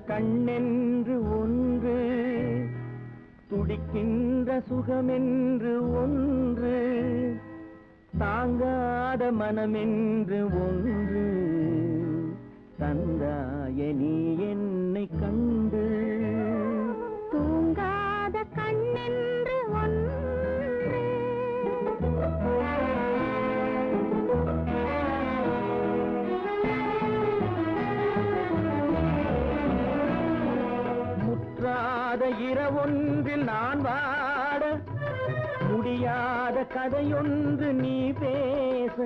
கண்ணென்று ஒன்று துடிக்கின்ற சுகமென்று ஒன்று தாங்காத மனமென்று ஒன்று தந்தாய நீ என்னை கண்டு தூங்காத கண்ணென்று ஒன்று இரவொன்றில் நான் வாட முடியாத கதையொன்று நீ பேச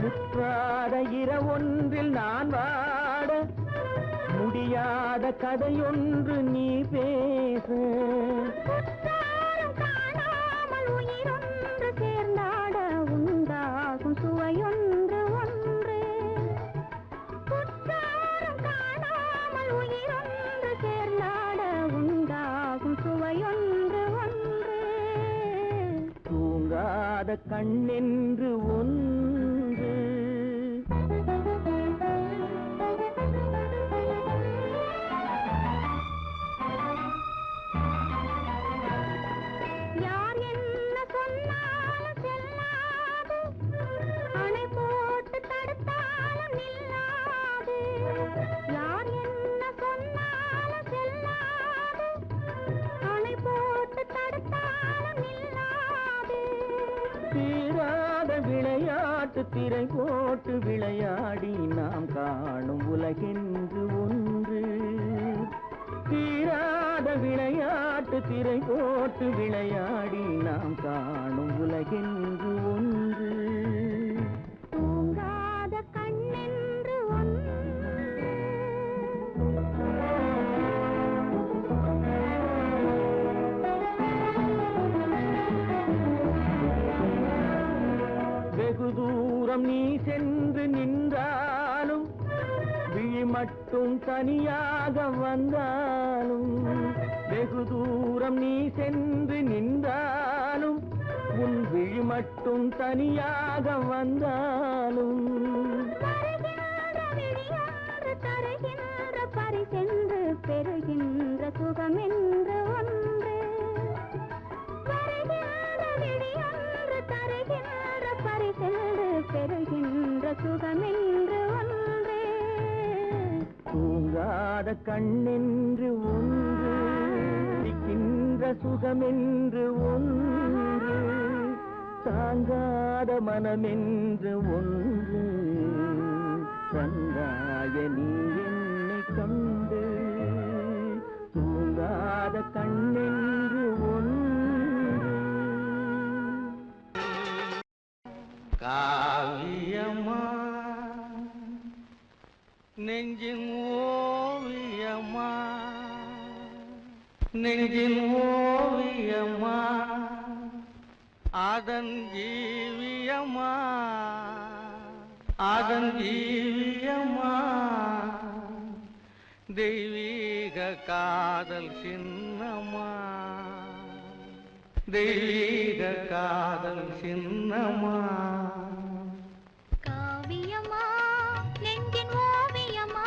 முற்றாத இரவொன்றில் நான் வாட முடியாத கதையொன்று நீ பேச காணாமல் உயிரொன்று சேர்ந்தாட உண்டாகும் சுவையொன்று ஒன்று குற்றாரம் காணாமல் உயிரொன்று சேர்ந்தாட உண்டாகும் சுவையொன்று ஒன்று தூங்காத கண்ணென்று ஒன்று யார் என்ன சொன்னாலும் செல்லாது அணை போட்டு தடுத்தாலும் நில்லாது யார் என்ன சொன்னாலும் செல்லாது அணை போட்டு தடுத்தாலும் நில்லாது தீராத விளையாட்டு திரை போட்டு விளையாடி நாம் காணும் உலகென்று ஒன்று தீராத விளையாட்டு திரை போட்டு விளையாடி நாம் காணும் உலகென்று ஒன்று தூங்காத கண்ணென்று ஒன்று வெகு தூரம் நீ சென்று நின்றாலும் விழி மட்டும் தனியாக வந்தாலும் வெகு தூரம் நீ சென்று நின்றாலும் உன் விழி மட்டும் தனியாக வந்தாலும் தருகின்ற பரிசென்று பெறுகின்ற சுகமென்று ஒன்று வருகின்ற விழியொன்று தருகின்ற பரிசென்று பெறுகின்ற சுகமென்று ஒன்று தூங்காத கண்ணென்று ஒன்று துடிக்கின்ற சுகமென்று ஒன்று தாங்காத மனமென்று ஒன்று தந்தாய நீ என்னை கண்டு தூங்காத கண்ணென்று ஒன்று காவியமா நெஞ்சின் ஓவியமா நெஞ்சின் ஓவியமா அதன் ஜீவியமா அதன் ஜீவியமா தெய்வீக காதல் சின்னமா தெய்வீக காதல் சின்னமா காவியமா நெஞ்சின் ஓவியமா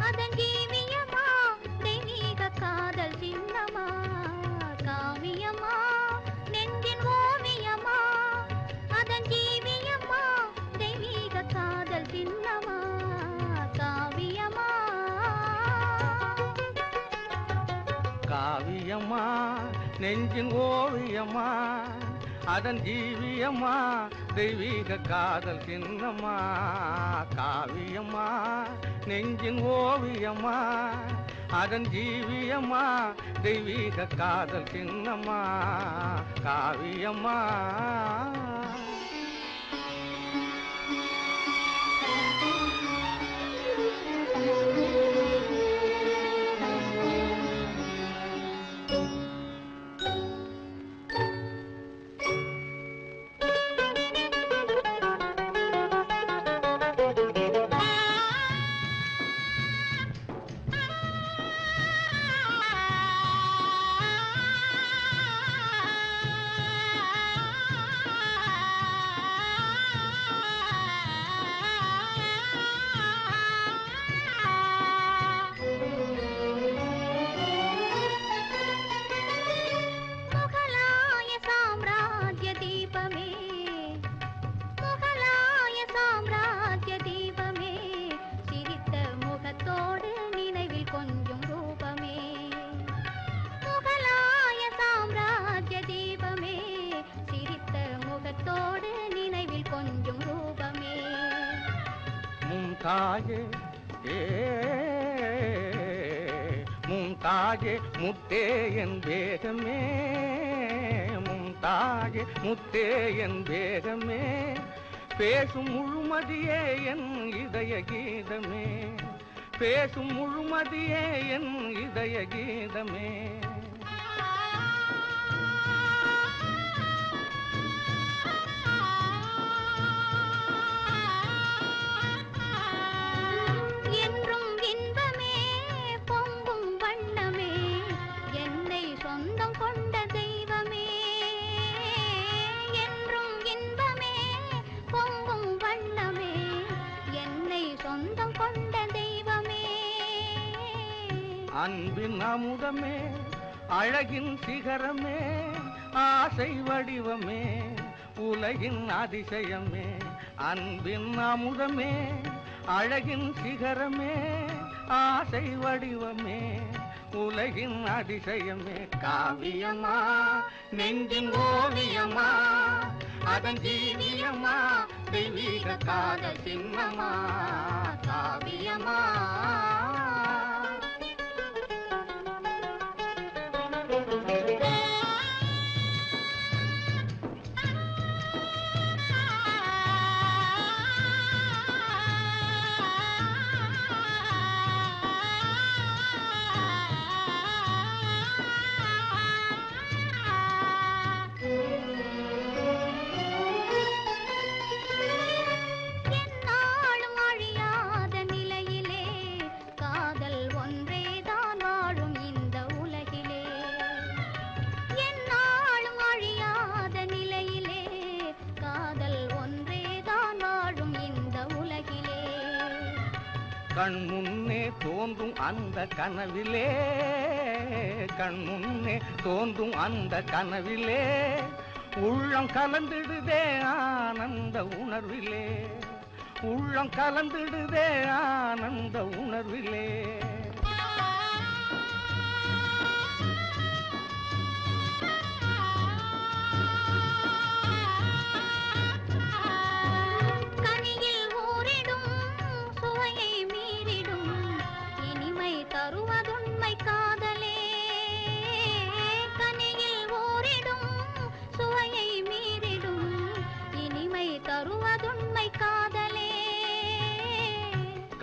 அதன் ஜீவியமா தெய்வீக காதல் சின்னமா காவியமா நெஞ்சின் ஓவியமா அதன் ஜீவியமா தெய்வீக காதல் சின்னமா காவியமா காவியமா நெஞ்சின் ஓவியமா அதன் ஜீவியமா தெய்வீக காதல் சின்னமா காவியமா நெஞ்சின் ஓவியமா அதன் ஜீவியம்மா தெய்வீக காதல் சின்னம்மா காவியம்மா. மும்தாஜே முத்தே என் வேகமே, மும்தாஜே முத்தே என் வேகமே, பேசும் முழுமதியே என் இதய கீதமே, பேசும் முழுமதியே என் இதய கீதமே. அன்பின் அமுதமே, அழகின் சிகரமே, ஆசை வடிவமே, உலகின் அதிசயமே. அன்பின் அமுதமே, அழகின் சிகரமே, ஆசை வடிவமே, உலகின் அதிசயமே. காவியம்மா நெஞ்சின் ஓவியம்மா, அதன் ஜீவியம்மா தெய்வீக காதல் சின்னம்மா காவியம்மா. கண் முன்னே தோன்றும் அந்த கனவிலே, கண் முன்னே தோன்றும் அந்த கனவிலே, உள்ளம் கலந்திடுதே ஆனந்த உணர்விலே, உள்ளம் கலந்திடுதே ஆனந்த உணர்விலே.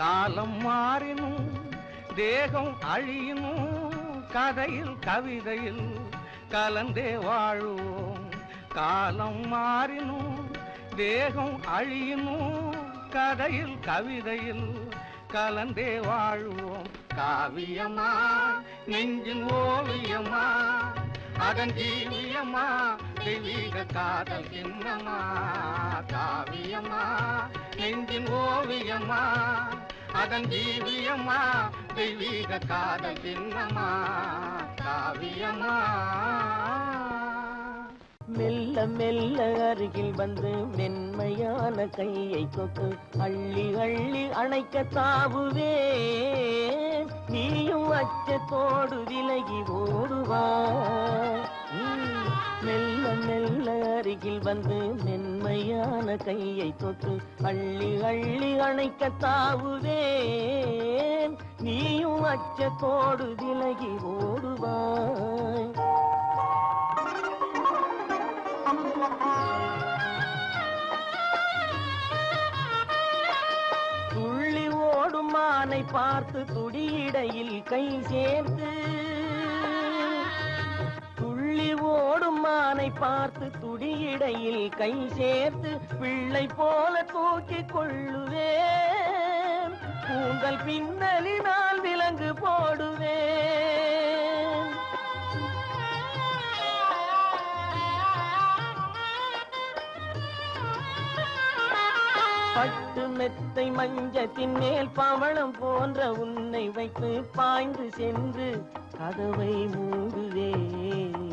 காலம் மாறினும் தேகம் அழியினும், கதையில் கவிதையில் கலந்தே வாழுவோம். காலம் மாறினும் தேகம் அழியினும், கதையில் கவிதையில் கலந்தே வாழுவோம். காவியம்மா நெஞ்சின் ஓவியம்மா, அதன் ஜீவியம்மா தெய்வீக காதல் சின்னம்மா காவியம்மா நெஞ்சின் ஓவியம்மா, அதன் ஜீவியம்மா தெய்வீக காதல் சின்னம்மா காவியம்மா. மெல்ல மெல்ல அருகில் வந்து மென்மையான கையை தொட்டு அள்ளி அள்ளி அணைக்க தாவுவே, நீயும் அச்சத்தோடு விலகி ஓடுவா. மெல்ல மெல்ல அருகில் வந்து மென்மையான கையை தொட்டு அள்ளி அள்ளி அணைக்க தாவுவேன், நீயும் அச்சத்தோடு விலகி ஓடுவாய். துள்ளி ஓடும் மானை பார்த்து துடியிடையில் கை சேர்த்து, துள்ளி ஓடும் மானை பார்த்து துடியிடையில் கை சேர்த்து பிள்ளை போல தூக்கிக் கொள்ளுவேன். கூந்தல் பின்னலினால் விலங்கு போடுவேன். பட்டு மெத்தை மஞ்சத்தின் மேல் பவளம் போன்ற உன்னை வைத்து பாய்ந்து சென்று கதவை மூடுவேன்.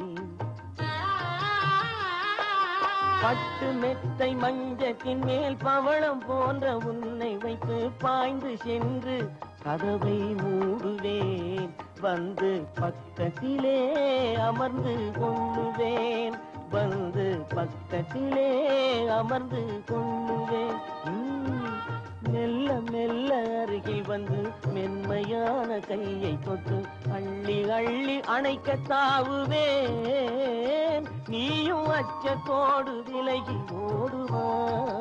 பட்டு மெத்தை மஞ்சத்தின் மேல் பவளம் போன்ற உன்னை வைத்து பாய்ந்து சென்று கதவை மூடுவேன். வந்து பக்கத்திலே அமர்ந்து கொள்ளுவேன். வந்து பக்கத்திலே அமர்ந்து கொள்ளுவேன். மெல்ல மெல்ல அருகில் வந்து மென்மையான கையை தொட்டு அள்ளி அள்ளி அணைக்க தாவுவேன். நீயும் அச்சத்தோடு விலகி ஓடுவாய்.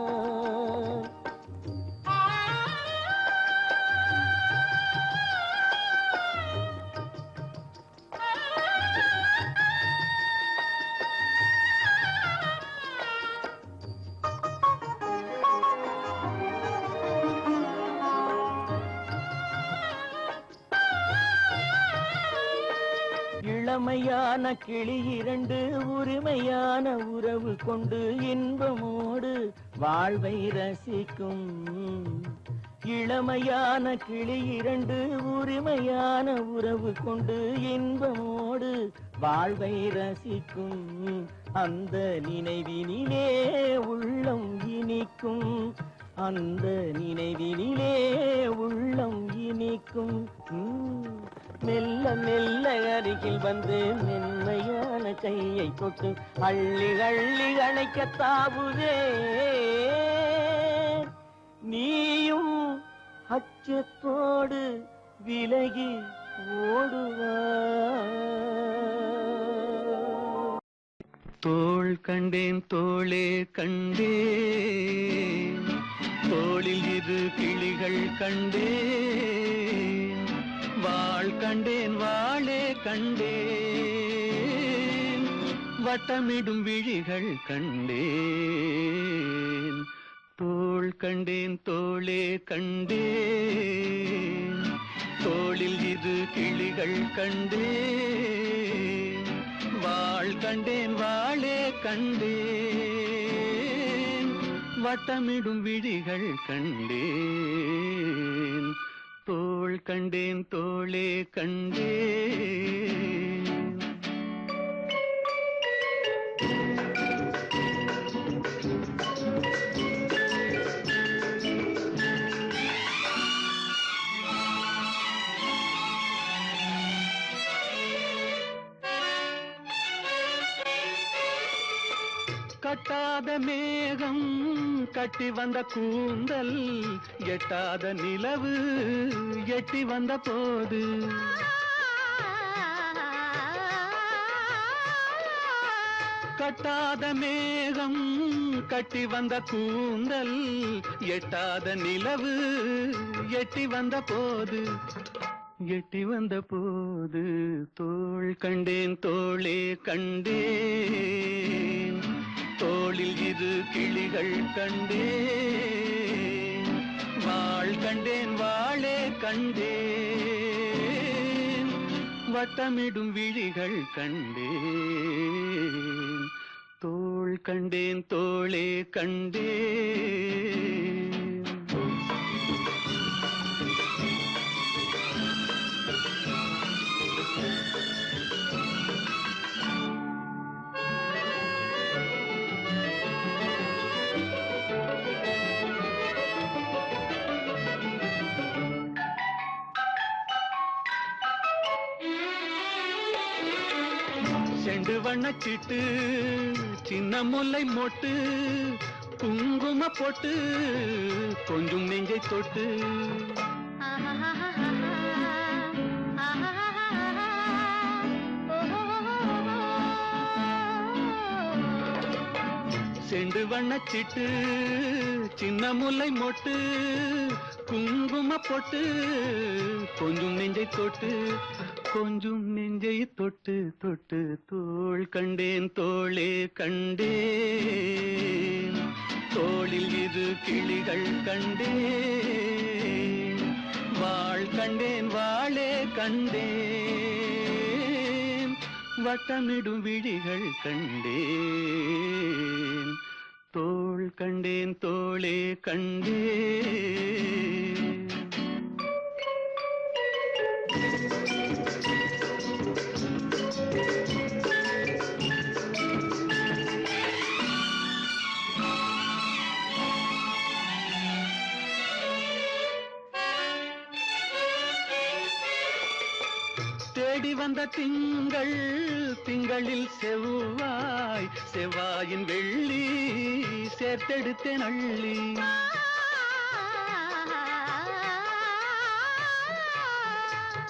இளமையான கிளி இரண்டு உரிமையான உறவு கொண்டு இன்பமோடு வாழ்வை ரசிக்கும். இளமையான கிளி இரண்டு உரிமையான உறவு கொண்டு இன்பமோடு வாழ்வை ரசிக்கும். அந்த நினைவினிலே உள்ளம் இனிக்கும். அந்த நினைவினிலே உள்ளம் இனிக்கும். மெல்ல மெல்ல அருகில் வந்து மென்மையான கையை தொட்டு அள்ளி அள்ளி அணைக்க தாவுவேன். நீயும் அச்சத்தோடு விலகி ஓடுவாய். தோள் கண்டேன் தோளே கண்டேன், தோளில் இரு கிளிகள் கண்டேன். வாள் கண்டேன் வாளே கண்டேன், வட்டமிடும் விழிகள் கண்டேன். தோள் கண்டேன் தோளே கண்டேன், தோளில் இரு கிளிகள் கண்டேன். வாள் கண்டேன் வாளே கண்டேன், வட்டமிடும் விழிகள் கண்டேன். தோள் கண்டேன் தோளே கண்டேன். கட்டாத மேகம் கட்டி வந்த கூந்தல், எட்டாத நிலவு எட்டி வந்த போது. கட்டாத மேகம் கட்டி வந்த கூந்தல், எட்டாத நிலவு எட்டி வந்த போது. எட்டி வந்த போது தோள் கண்டேன் தோளே கண்டேன், தோளில் இரு கிளிகள் கண்டேன். வாள் கண்டேன் வாளே கண்டேன், வட்டமிடும் விழிகள் கண்டேன். தோள் கண்டேன் தோளே கண்டேன். செண்டு வண்ணச்சிட்டு சின்ன முல்லை மொட்டு, குங்கும பொட்டு கொஞ்சம் நெஞ்சை தொட்டு. செண்டு வண்ணச்சிட்டு சின்ன முல்லை மொட்டு குங்கும பொட்டு கொஞ்சம் நெஞ்சை தொட்டு கொஞ்சம் நெஞ்சை தொட்டு தொட்டு தோள் கண்டேன் தோளே கண்டேன் தோளில் இரு கிளிகள் கண்டேன் வாள் கண்டேன் வாளே கண்டேன் வட்டமிடும் விழிகள் கண்டேன் தோள் கண்டேன் தோளே கண்டேன் தேடி வந்த திங்கள் திங்களில் செவ்வாய் செவ்வாயின் வெள்ளி சேர்த்தெடுத்தேன் அள்ளி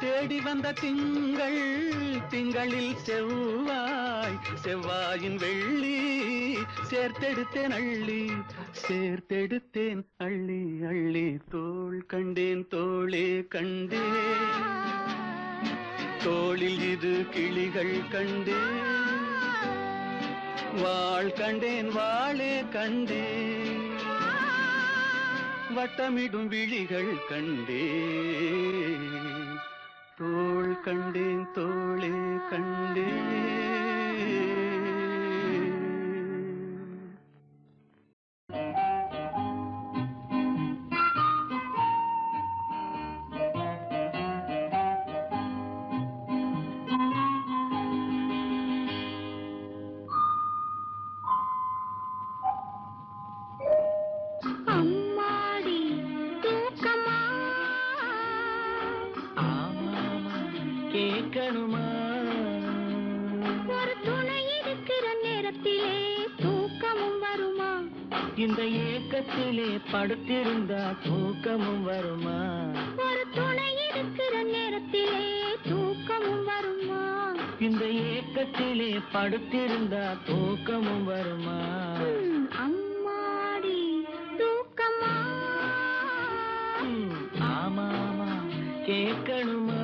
தேடி வந்த திங்கள் திங்களில் செவ்வாய் செவ்வாயின் வெள்ளி சேர்த்தெடுத்தேன் அள்ளி சேர்த்தெடுத்தேன் அள்ளி அள்ளி தோள் கண்டேன் தோளே கண்டேன் தோளில் இது கிளிகள் கண்டேன் வாள் கண்டேன் வாளே கண்டேன் வட்டமிடும் விழிகள் கண்டேன் தோள் கண்டேன் தோளே கண்டேன் அம்மாடி தூக்கமா கேட்கணுமா ஒரு துணை இருக்கிற நேரத்திலே தூக்கமும் வருமா இந்த ஏக்கத்திலே படுத்திருந்தா தூக்கமும் வருமா ஒரு துணை இருக்கிற நேரத்திலே தூக்கமும் வருமா இந்த ஏக்கத்திலே படுத்திருந்தா தூக்கமும் வருமா அம்மாடி தூக்கமா ஆமா ஆமா கேட்கணுமா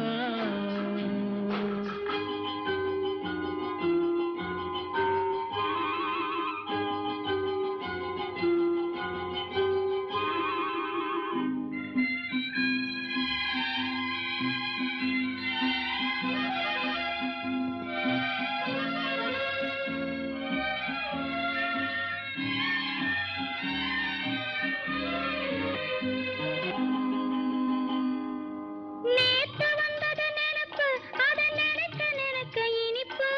நேத்து வந்தது நினைப்பு அதை நினைக்க நினைக்க இனிப்பு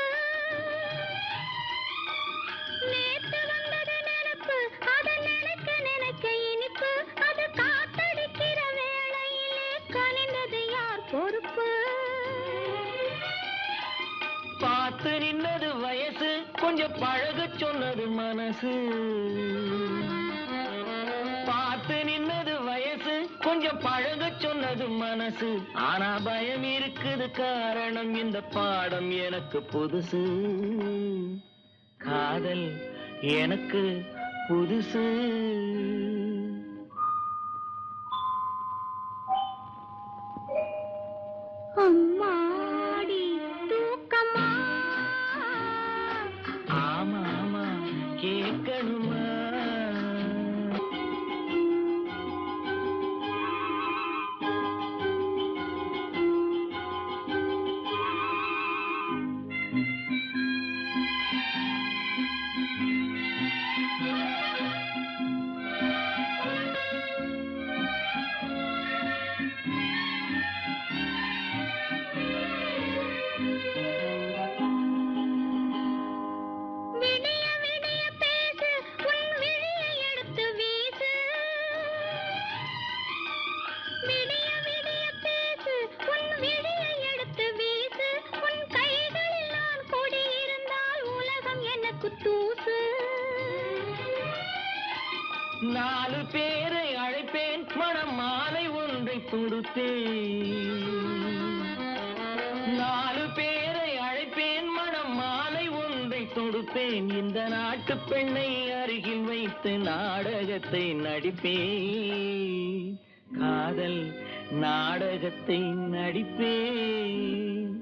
நேத்து வந்தது நினைப்பு அதை நினைக்க நினைக்க இனிப்பு அது காத்தடிக்கிற வேளையிலே கனிந்தது யார் பொறுப்பு பார்த்து நின்னது வயசு கொஞ்சம் பழக சொன்னது மனசு பார்த்து நின்னது வயசு கொஞ்சம் பழக சொன்னது மனசு ஆனா பயம் இருக்குது காரணம் இந்த பாடம் எனக்கு புதுசு காதல் எனக்கு புதுசு அம்மாடி தூக்கமா ஆமா ஆமா கேட்கணுமா விடிய விடிய பேசு உன் விழியை எடுத்து வீசு விடிய விடிய பேசு உன் விழியை எடுத்து வீசு உன் கைகளில் நான் கொடியிருந்தால் உலகம் எனக்கு தூசு நாலு பேரை அழைப்பேன் மனம் மாலை ஒன்றை தொடுத்தேன் நாலு பேரை அழைப்பேன் மனம் மாலை ஒன்றை கொடுப்பேன் இந்த நாட்டு பெண்ணை அருகில் வைத்து நாடகத்தை நடிப்பேன் காதல் நாடகத்தை நடிப்பேன்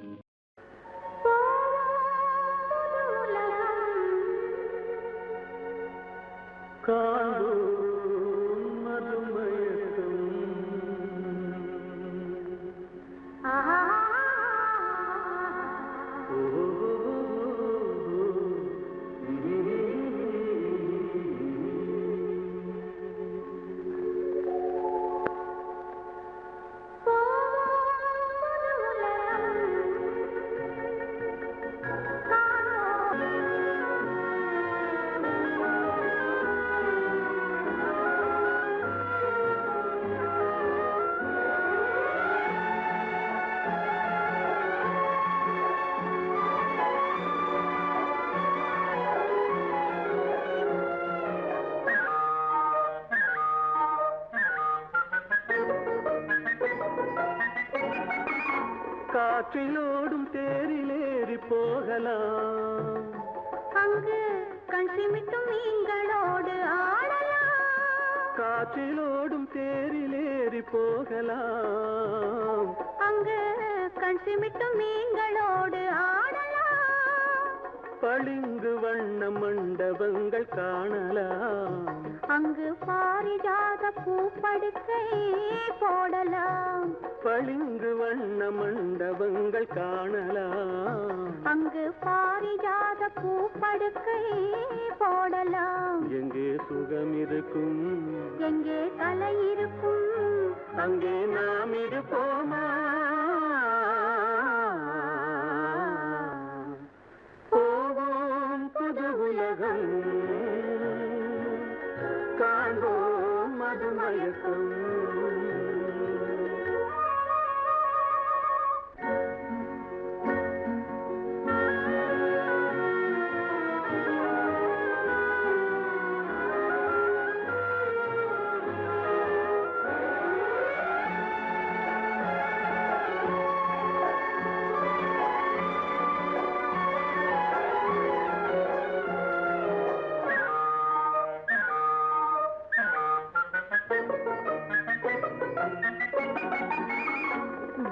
காற்றிலோடும் தேரிலேறி போகலாம் அங்கு கண் சிமிட்டும் மீன்களோடு ஆடலாம் காற்றிலோடும் தேரிலேறி போகலாம் அங்கு கண் சிமிட்டும் மீன்களோடு ஆடலாம் பளிங்கு வண்ண மண்டபங்கள் காணலாம் அங்கு பாரிஜாத பூப்படுக்கை போடலாம் பளிங்கு வண்ண மண்டபங்கள் காணலாம் அங்கு பாரிஜாத பூப்படுக்கை போடலாம் எங்கே சுகம் இருக்கும் எங்கே கலை இருக்கும் அங்கே நாம் இருப்போமா போவோம் புது உலகம் காண்போம் மது மயக்கம்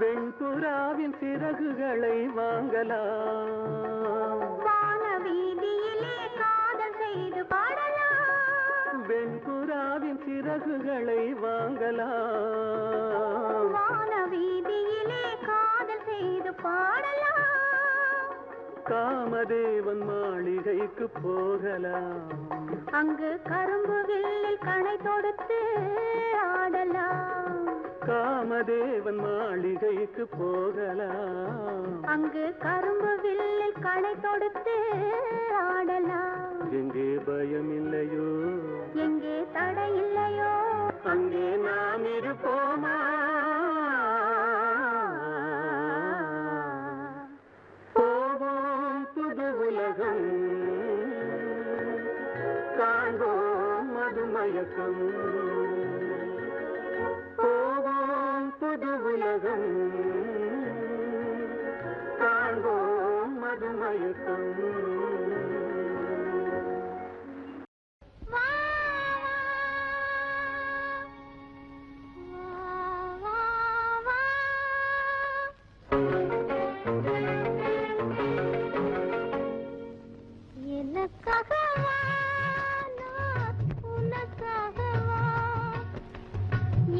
வெண்புறாவின் சிறகுகளை வாங்கலாம் வான வீதியிலே காதல் செய்து பாடலாம் வெண்புறாவின் சிறகுகளை வாங்கலாம் வான வீதியிலே காதல் செய்து பாடலாம் காமதேவன் மாளிகைக்கு போகலாம் அங்கு கரும்பு வில்லில் கணை தொடுத்து ஆடலாம் காமதேவன் மாளிகைக்கு போகலாம் அங்கு கரும்பு வில்லில் கணை தொடுத்து ஆடலாம் எங்கே பயம் இல்லையோ எங்கே தடை இல்லையோ அங்கே நாம் இருப்போமா போவோம் புது உலகம் காண்போம் மது மயக்கம் போவோம் புது உலகம் காண்போம் மது மயக்கம்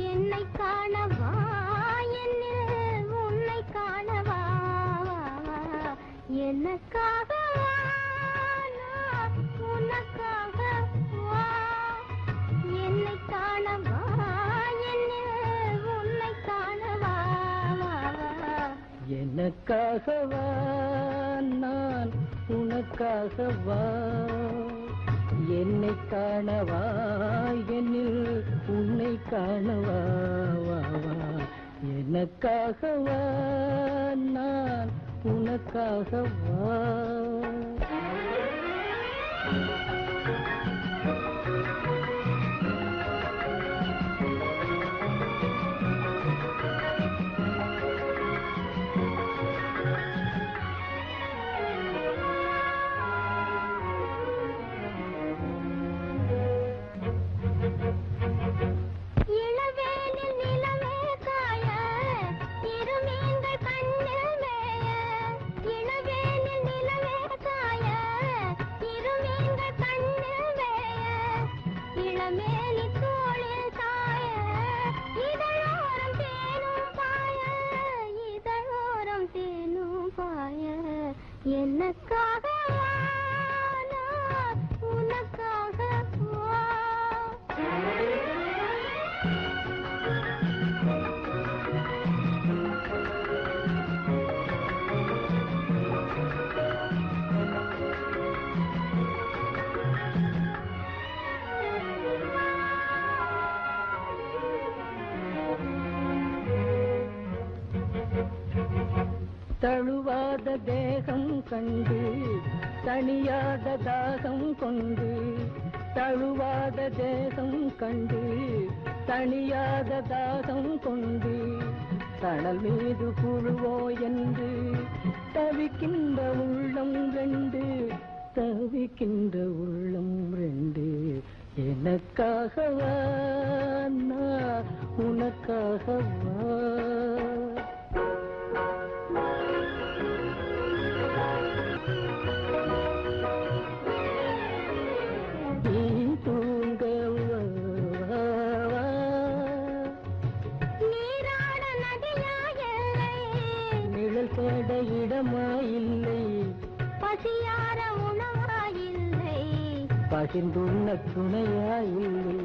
என்னை காணவா என்னில் உன்னை காணவா எனக்காகவா நான் உனக்காகவா என்னை காணவா என்னில் உன்னை காணவா எனக்காகவா நான் உனக்காகவா என்னை காணவா என்னில் உன்னை காணவா வா வா எனக்காகவா நான் உனக்காகவா தழுவாத தேகம் கண்டு தனியாத தாகம் கொண்டு தழுவாத தேகம் கண்டு தனியாத தாகம் கொண்டு கடல் மீது புழுவோ என்று தவிக்கின்ற உள்ளம் ரெண்டு தவிக்கின்ற உள்ளம் ரெண்டு எனக்காகவா நான் உனக்காகவா நீ தூங்கவா நீராட நதியாயில்லை நிழல் தேட இடமாயில்லை பசியார உணவாயில்லை பகிர்ந்துண்ண துணையாயில்லை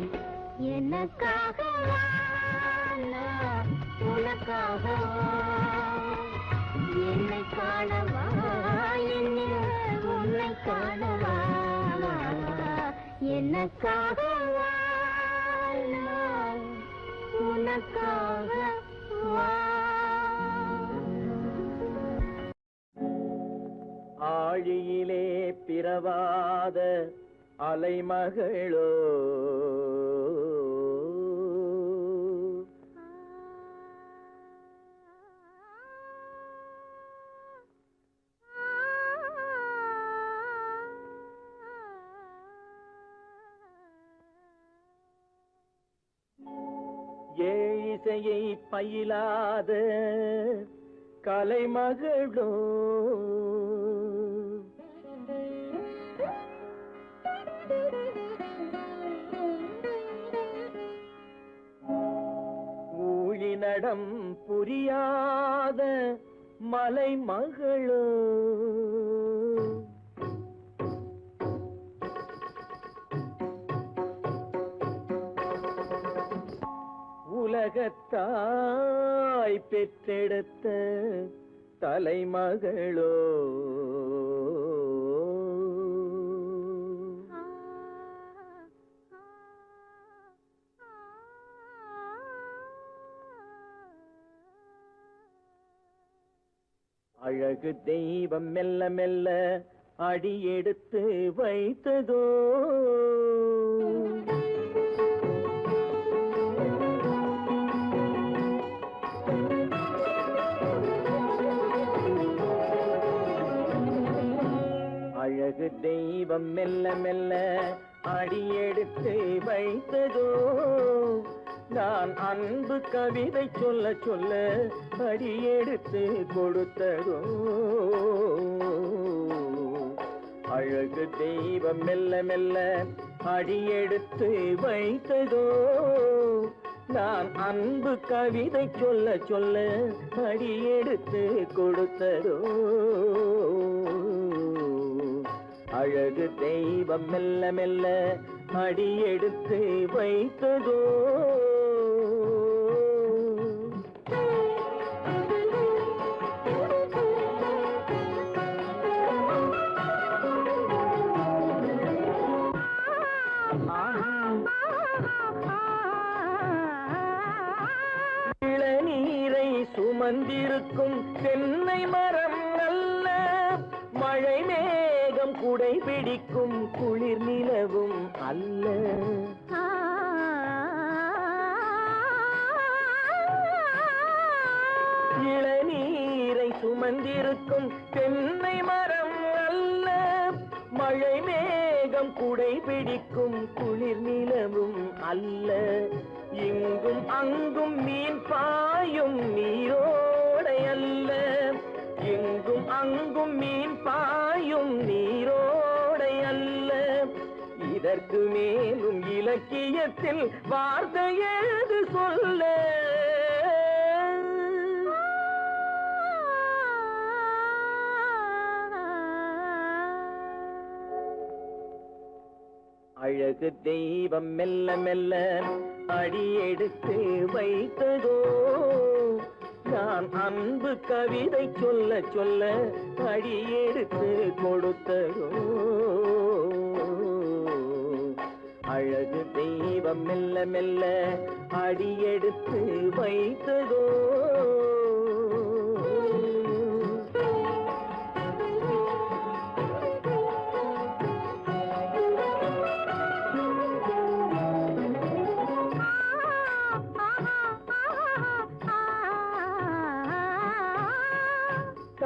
எனக்காகவா நான் உனக்காகவா என்னை காணவா என்னில் உன்னை காணவா எனக்காகவா நான் உனக்காகவா ஆழியிலே பிறவாத அலைமகளோ ஏழிசையை பயிலாத கலைமகளோ ஊழிநடம் புரியாத மலைமகளோ உலகத்தாய் பெற்றெடுத்த தலைமகளோ அழகு தெய்வம் மெல்ல மெல்ல அடியெடுத்து வைத்ததோ அழகு தெய்வம் மெல்ல மெல்ல அடியெடுத்து வைத்ததோ நான் அன்பு கவிதை சொல்ல சொல்ல அடியெடுத்து கொடுத்ததோ அழகு தெய்வம் மெல்ல மெல்ல அடியெடுத்து வைத்ததோ நான் அன்பு கவிதை சொல்ல சொல்ல அடியெடுத்து கொடுத்ததோ அழகு தெய்வம் மெல்ல மெல்ல அடியெடுத்து வைத்ததோ இளநீரை சுமந்திருக்கும் தென்னை மரம் அல்ல மழை மேகம் குடை பிடிக்கும் குளிர் நிலவும் அல்ல இளநீரை சுமந்திருக்கும் தென்னை மரம் அல்ல மழை மேகம் குடை பிடிக்கும் குளிர் நிலவும் அல்ல இங்கும் அங்கும் மீன் பாயும் நீரோடை அல்ல இங்கும் அங்கும் மீன் பாயும் நீரோடை அல்ல இதற்கு மேலும் இலக்கியத்தில் வார்த்தை ஏது சொல்ல அழகு தெய்வம் மெல்ல மெல்ல அடியெடுத்து வைத்ததோ நான் அன்பு கவிதை சொல்ல சொல்ல அடியெடுத்து கொடுத்ததோ அழகு தெய்வம் மெல்ல மெல்ல அடியெடுத்து வைத்ததோ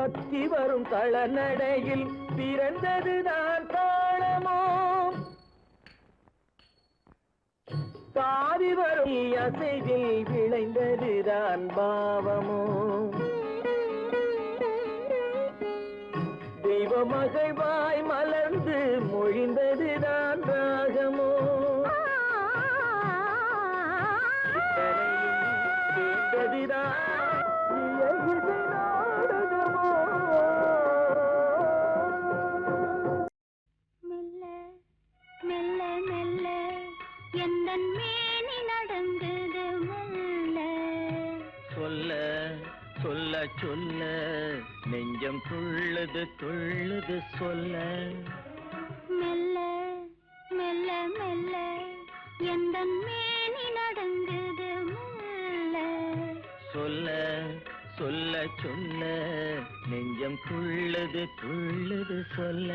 பக்தி வரும் களநடையில் பிறந்ததுதான் தாளமோ தாவி வரும் அசைவில் விளைந்ததுதான் பாவமோ தெய்வ மகிழ்வாய் மலர்ந்து மொழிந்ததுதான் ராகமோ சேர்ந்ததுதான் மெல்ல மெல்ல மெல்ல எந்தன் மேனி நடந்தது மெல்ல சொல்ல சொல்ல சொல்ல நெஞ்சம் துள்ளுது துள்ளுது சொல்ல மெல்ல மெல்ல மெல்ல எந்தன் மேனி நடந்தது மெல்ல சொல்ல சொல்ல சொல்ல நெஞ்சம் துள்ளுது துள்ளுது சொல்ல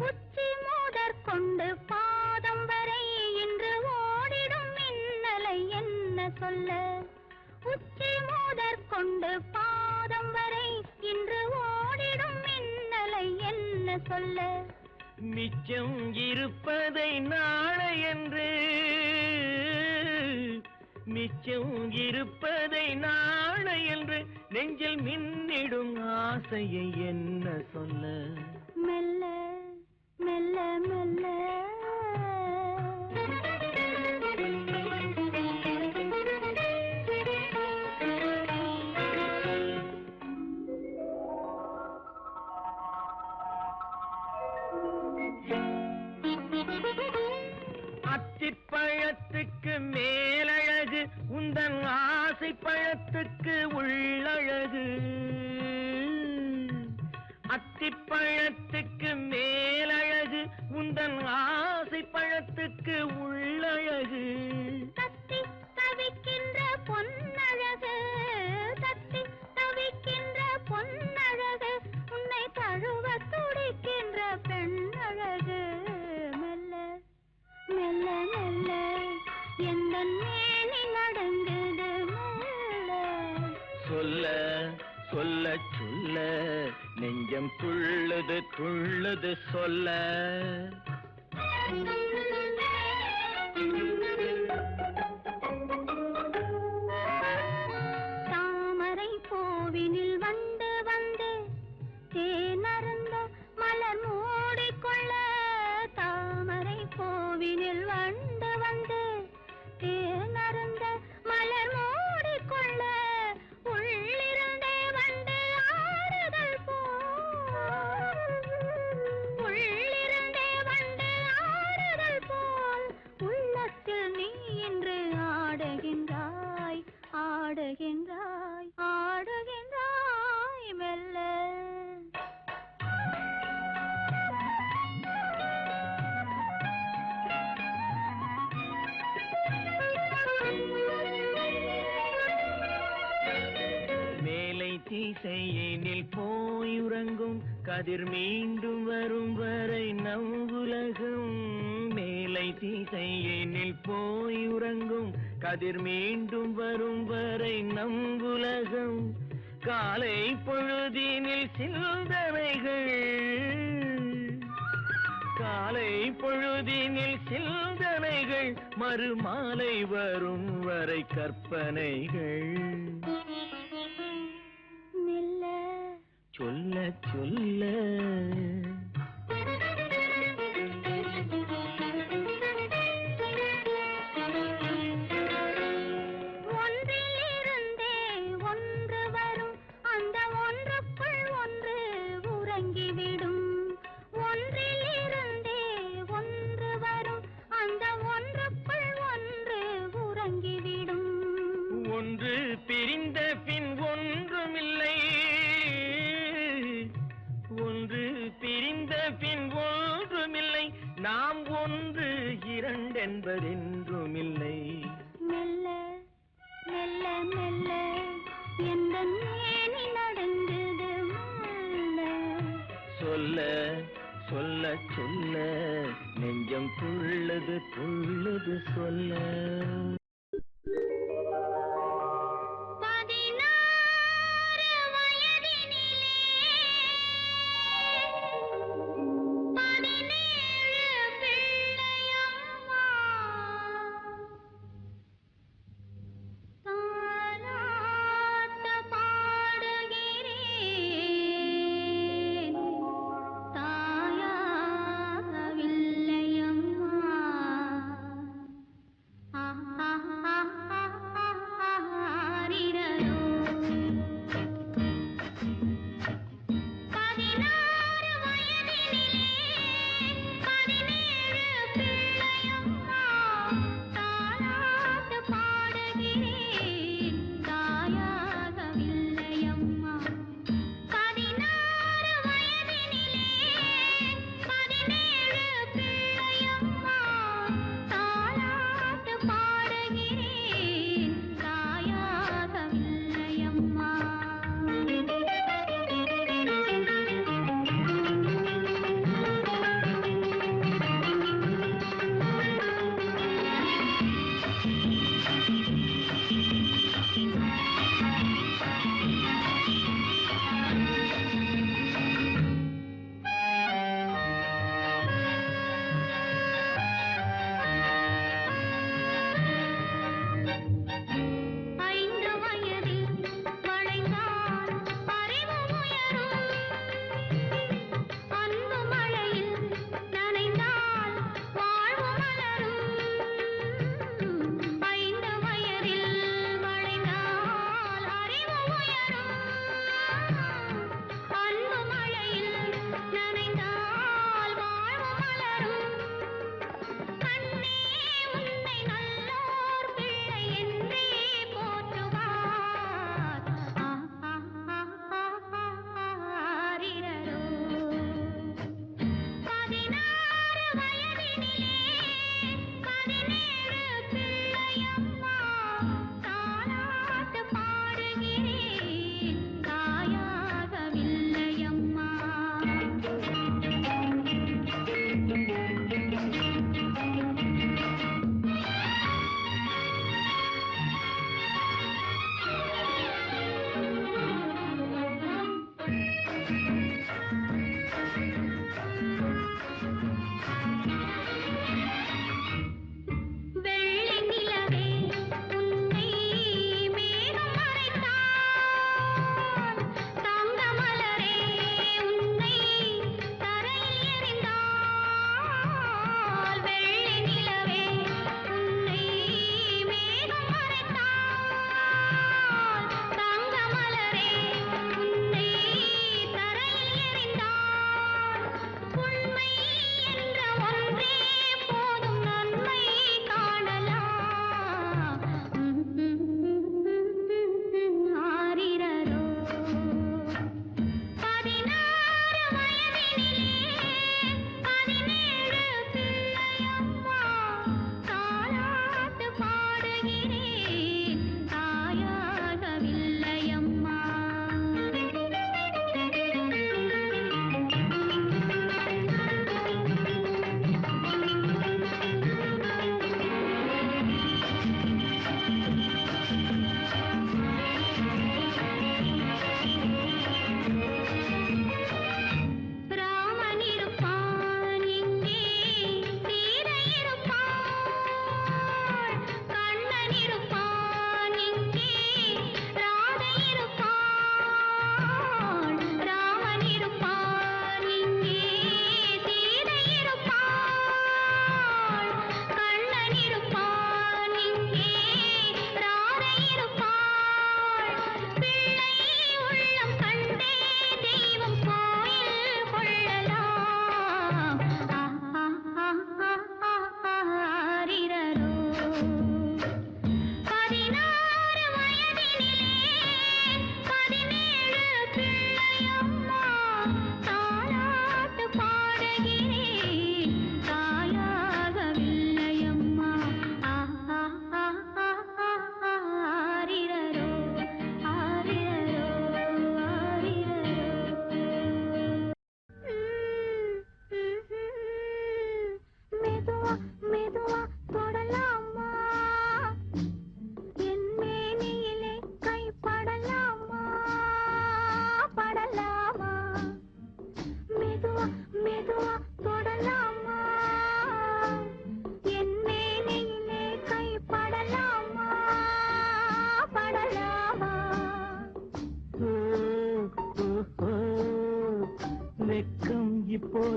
உச்சி மூதற் கொண்டு பாதம் வரை இன்று ஓடிடும் மின்னலை என்ன சொல்ல உச்சி மூதற் கொண்டு பாதம் வரை இன்று ஓடிடும் மின்னலை என்ன சொல்ல மிச்சம் இருப்பதை நாளை என்று மிச்சம் இருப்பதை நாளை என்று நெஞ்சில் மின்னிடும் ஆசையை என்ன சொல்ல மெல்ல மெல்ல மெல்ல அத்திப்பழத்துக்கு மேலழகு உந்தன் ஆசை பழத்துக்கு உள்ளழகு அத்திப்பழத்துக்கு மேலழகு உந்தன் ஆசை பழத்துக்கு உள்ளழகு தத்தி தவிக்கின்ற பொன்னழகு தத்தி தவிக்கின்ற பொன்னழகு உன்னை தழுவ துடிக்கின்ற பெண்ணழகு மெல்ல மெல்ல மெல்ல எந்தன் மேனி நடந்தது மெல்ல சொல்ல சொல்ல சொல்ல நெஞ்சம் துள்ளுது துள்ளுது சொல்ல தாமரை பூவினில் வந்து வந்து தேனருந்த மலர் மூடிக்கொள்ள தாமரை பூவினில் வந்து வந்து தேனருந்த மலர் மூடிக்கொள்ள உள்ளிருந்தே வந்து ஆடுதல் போல் உள்ளிருந்தே வந்து ஆடுதல் போல் உள்ளத்தில் நீ இன்று ஆடுகின்றாய் ஆடுகின்றாய் ஆடுகின்றாய் மெல்ல மேலை திசையினில் போயுறங்கும் கதிர் மீண்டும் வரும் வரை நம் உலகம் மேலை திசையினில் போயுறங்கும் கதிர் மீண்டும் வரும் வரை நம் உலகம் காலை பொழுதினில் சிந்தனைகள் காலை பொழுதினில் சிந்தனைகள் மறுமாலை வரும் வரை கற்பனைகள் மெல்ல சொல்ல சொல்ல ஒன்றிலிருந்தே ஒன்று வரும் அந்த ஒன்றுக்குள் ஒன்று உறங்கிவிடும் ஒன்றிலிருந்தே ஒன்று வரும் அந்த ஒன்றுக்குள் ஒன்று உறங்கிவிடும் ஒன்று பிரிந்த பின் ஒன்றுமில்லை ஒன்று பிரிந்த பின் ஒன்றுமில்லை நாம் ஒன்று இரண்டென்பதென்றுமில்லை மெல்ல மெல்ல மெல்ல எந்த மேனி நடந்தது சொல்ல சொல்ல சொல்ல நெஞ்சம் துள்ளுது துள்ளுது சொல்ல 16 வயதினிலே 17 பிள்ளையம்மா தாலாட்ட பாடுகிறேன் தாயாகவில்லையம்மா ஆஹா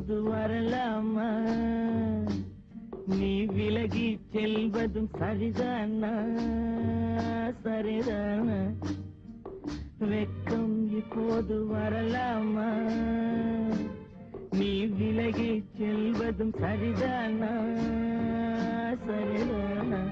இப்போது வரலாமா நீ விலகி செல்வதும் சரிதானா சரிதானா வெக்கம் இப்போது வரலாமா நீ விலகி செல்வதும் சரிதானா சரிதானா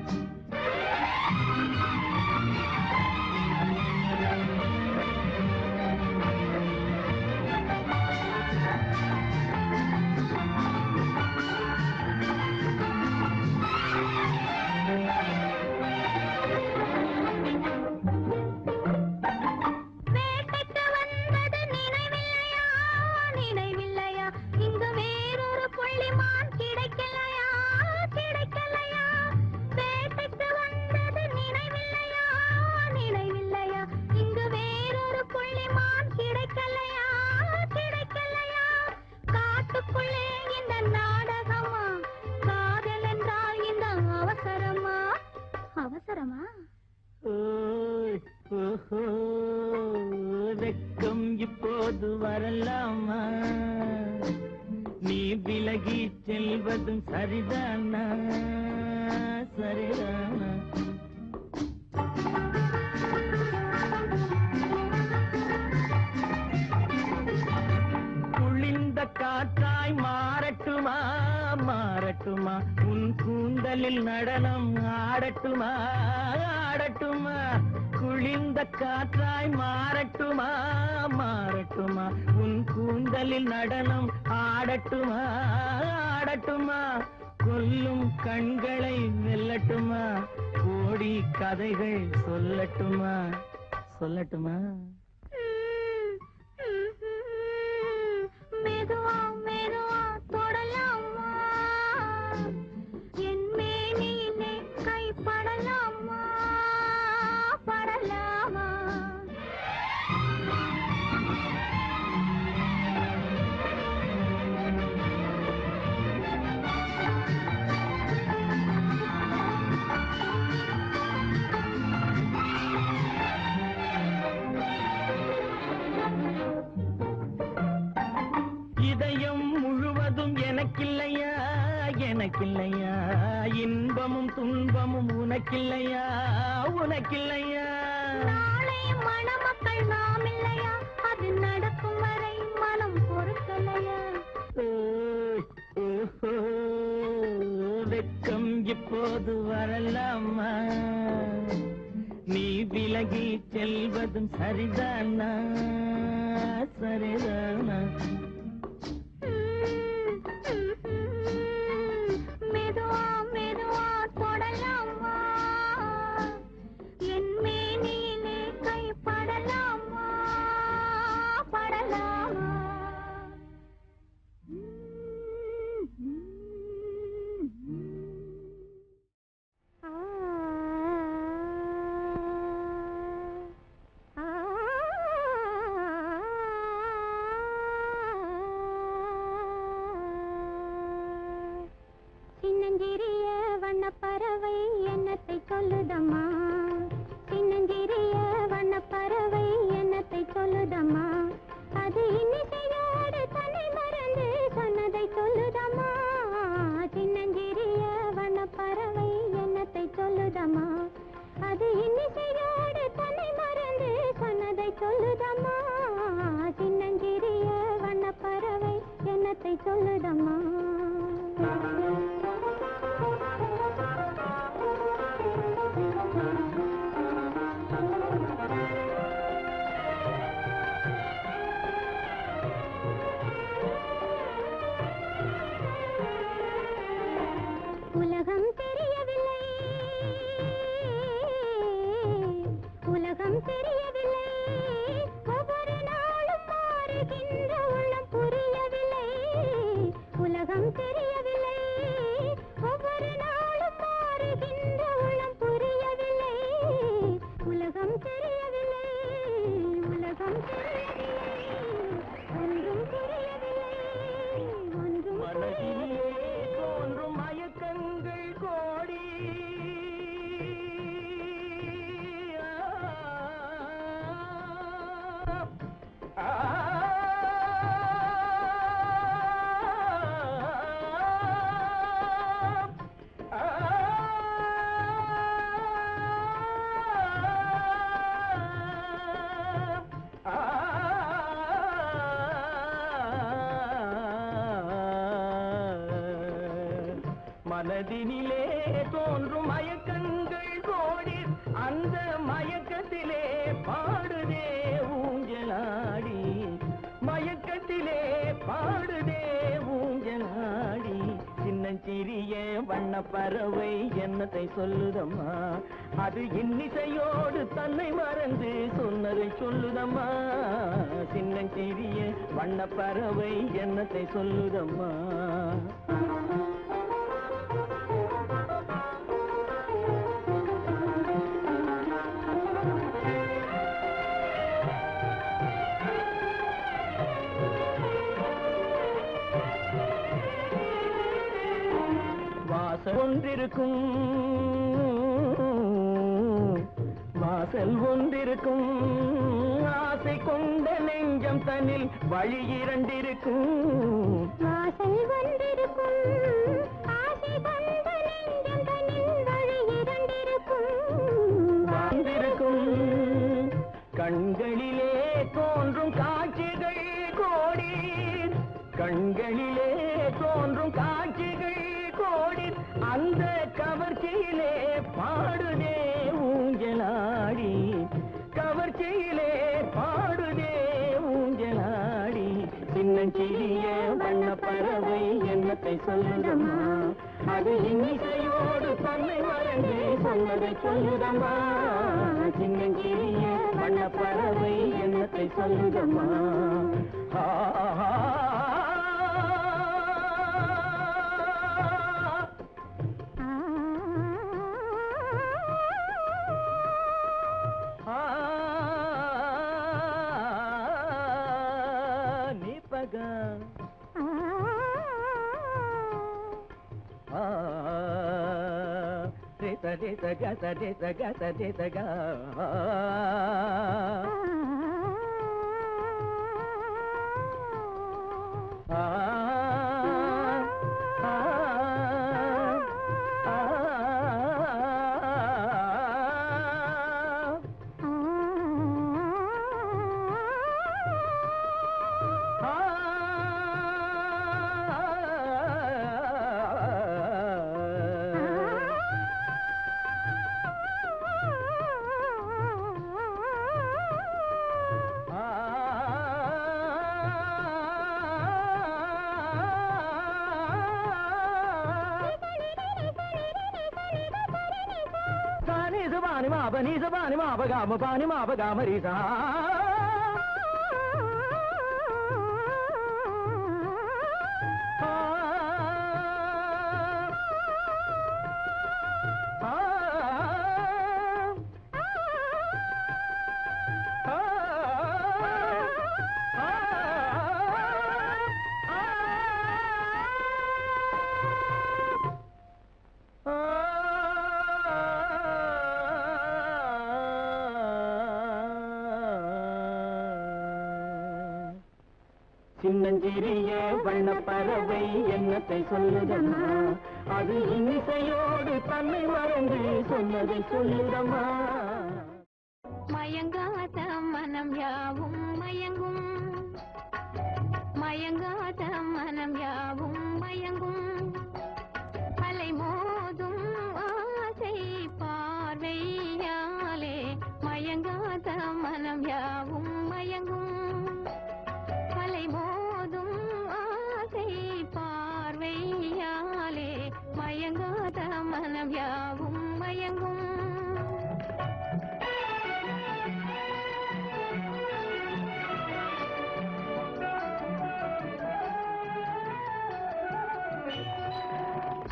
வெக்கம் இப்போது வரலாமா நீ விலகி செல்வதும் சரிதானா சரிதானா குளிர்ந்த காற்றாய் மாறட்டுமா மாறட்டுமா உன் கூந்தலில் நடனம் ஆடட்டுமா ஆடட்டுமா குளிர்ந்த காற்றாய் மாறட்டுமா மாறட்டுமா உன் கூந்தலில் நடனம் ஆடட்டுமா ஆடட்டுமா கொல்லும் கண்களை வெல்லட்டுமா கோடி கதைகள் சொல்லட்டுமா சொல்லட்டுமா மெதுவா மெதுவா தொடலாமா என் மேனியிலே கைப்படலாமா படலாமா இதயம் முழுவதும் எனக்கில்லையா எனக்கில்லையா இன்பமும் துன்பமும் உனக்கில்லையா உனக்கில்லையா நாளை மணமக்கள் நாம் இல்லையா அது நடக்கும் வரை மனம் பொறுக்கலையா வெக்கம் இப்போது வரலாமா நீ விலகி செல்வதும் சரிதானா சரிதானா மெதுவா மெதுவா தொடலாமா என் மேனியிலே கைப்படலாமா படலாமா ஆ மனதினிலே தோன்றும் மயக்கங்கள் கோடி அந்த மயக்கத்திலே பாடுதே ஊஞ்சலாடி மயக்கத்திலே பாடுதே ஊஞ்சலாடி சின்னஞ்சிறிய வண்ண பறவை என்னத்தை சொல்லுதம்மா அது இன்னிசையோடு தன்னை மறந்து சொன்னதை சொல்லுதம்மா சின்னஞ்சிறிய வண்ண பறவை என்னத்தை சொல்லுதம்மா வாசல் ஒன்றிருக்கும் ஆசை கொண்ட நெஞ்சம் தன்னில் வழி இரண்டிருக்கும் வாசல் வந்திருக்கும் ஆசை கொண்ட நெஞ்சம் தன்னில் வழி வந்திருக்கும் கண்களிலே தோன்றும் காட்சிகள் கோடி கண்களிலே தோன்றும் காட்சிகள் கோடி அந்த கவர்ச்சியிலே பாடுதே ஊஞ்சலாடி கவர்ச்சியிலே பாடுதே ஊஞ்சலாடி சின்னஞ்சிறிய வண்ண பறவை என்னத்தை சொல்லுதம்மா அது இன்னிசையோடு தன்னை மறந்து சொன்னதை சொல்லுதம்மா சின்னஞ்சிறிய வண்ண பறவை என்னத்தை சொல்லுதம்மா Marisa சின்னஞ்சிறிய வண்ண பறவை என்னத்தை சொல்லுதம்மா அது இன்னிசையோடு தன்னை மறந்து சொன்னதை சொல்லுதம்மா மயங்காத மனம் யாவும் மயங்கும் மயங்காத மனம் யாவும் மயங்கும் அலை மோதும் ஆசை பார்வையாலே மயங்காத மனம் யாவும் மயங்கும் அலை மோதும் ஆசை பார்வையாலே மயங்காத மனம் யாவும் மயங்கும்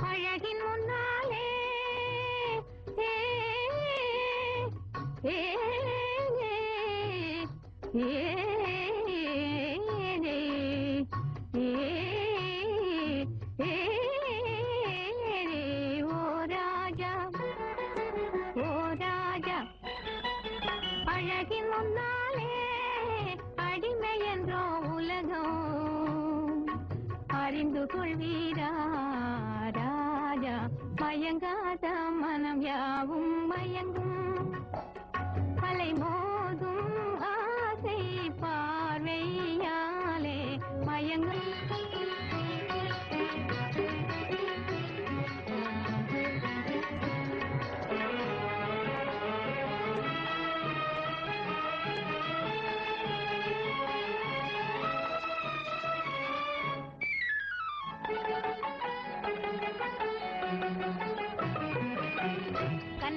அழகின் முன்னாலே அழகின் முன்னாலே அடிமை என்றோ உலகம் அறிந்து கொள்வீரா ராஜா மயங்காத மனம் யாவும் மயங்கும் அலை மோதும் ஆசை பார்வையாலே மயங்கும்